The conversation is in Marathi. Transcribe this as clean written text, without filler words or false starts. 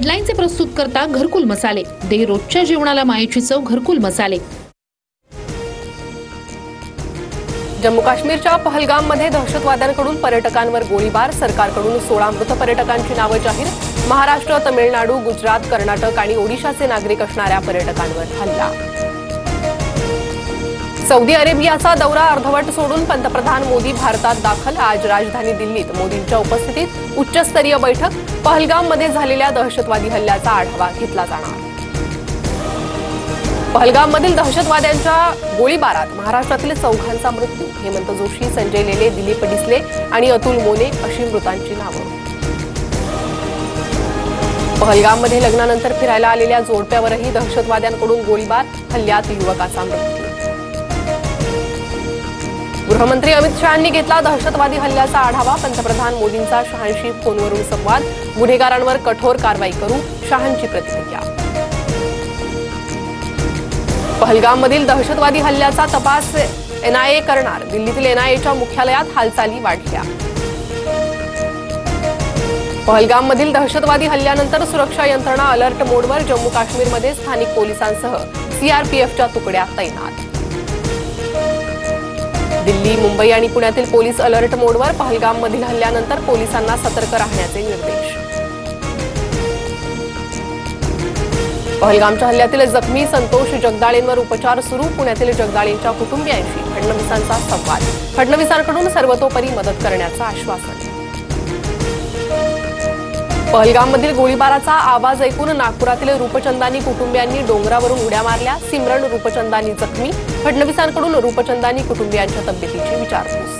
हेडलाईनचे प्रस्तुत करता घरकुल मसाले, दे रोजच्या जेवणाला मायेची चव घरकुल मसाले। जम्मू काश्मीरच्या पहलगाममध्ये दहशतवाद्यांकडून पर्यटकांवर गोळीबार, सरकारकडून 16 मृत पर्यटकांची नावे जाहीर। महाराष्ट्र, तमिळनाडू, गुजरात, कर्नाटक आणि ओडिशाचे नागरिक असणाऱ्या पर्यटकांवर हल्ला। सौदी अरेबियाचा दौरा अर्धवट सोडून पंतप्रधान मोदी भारतात दाखल। आज राजधानी दिल्लीत मोदींच्या उपस्थितीत उच्चस्तरीय बैठक। पहलगाममध्ये झालेल्या दहशतवादी हल्ल्याचा आढावा घेतला जाणार। पहलगाममधील दहशतवाद्यांच्या गोळीबारात महाराष्ट्रातील 4 जणांचा मृत्यू। हेमंत जोशी, संजय लेले, दिलीप डिसले आणि अतुल मोने अशी मृतांची नावं। पहलगाममध्ये लग्नानंतर फिरायला आलेल्या जोडप्यावरही दहशतवाद्यांकडून गोळीबार, हल्ल्यात युवकाचा मृत्यू। गृहमंत्री अमित शहांनी घेतला दहशतवादी हल्ल्याचा आढावा। पंतप्रधान मोदींचा शहांशी फोनवरून संवाद। गुन्हेगारांवर कठोर कारवाई करू, शहांची प्रतिक्रिया। पहलगाममधील दहशतवादी हल्ल्याचा तपास एनआयए करणार। दिल्लीतील एनआयएच्या मुख्यालयात हालचाली वाढल्या। पहलगाममधील दहशतवादी हल्ल्यानंतर सुरक्षा यंत्रणा अलर्ट मोडवर। जम्मू काश्मीरमध्ये स्थानिक पोलिसांसह सीआरपीएफच्या तुकड्या तैनात। दिल्ली, मुंबई आणि पुण्यातील पोलीस अलर्ट मोडवर। पहलगाममधील हल्ल्यानंतर पोलिसांना सतर्क राहण्याचे निर्देश। पहलगामच्या हल्ल्यातील जखमी संतोष जगदाळेंवर उपचार सुरू। पुण्यातील जगदाळेंच्या कुटुंबियांशी फडणवीसांचा संवाद। फडणवीसांकडून सर्वतोपरी मदत करण्याचं आश्वासन। पहलगाममधील गोळीबाराचा आवाज ऐकून नागपुरातील रूपचंदानी कुटुंबियांनी डोंगरावरून उड्या मारल्या। सिमरन रूपचंदानी जखमी। फडणवीसांकडून रूपचंदानी कुटुंबियांच्या तब्येतीची विचारपूस।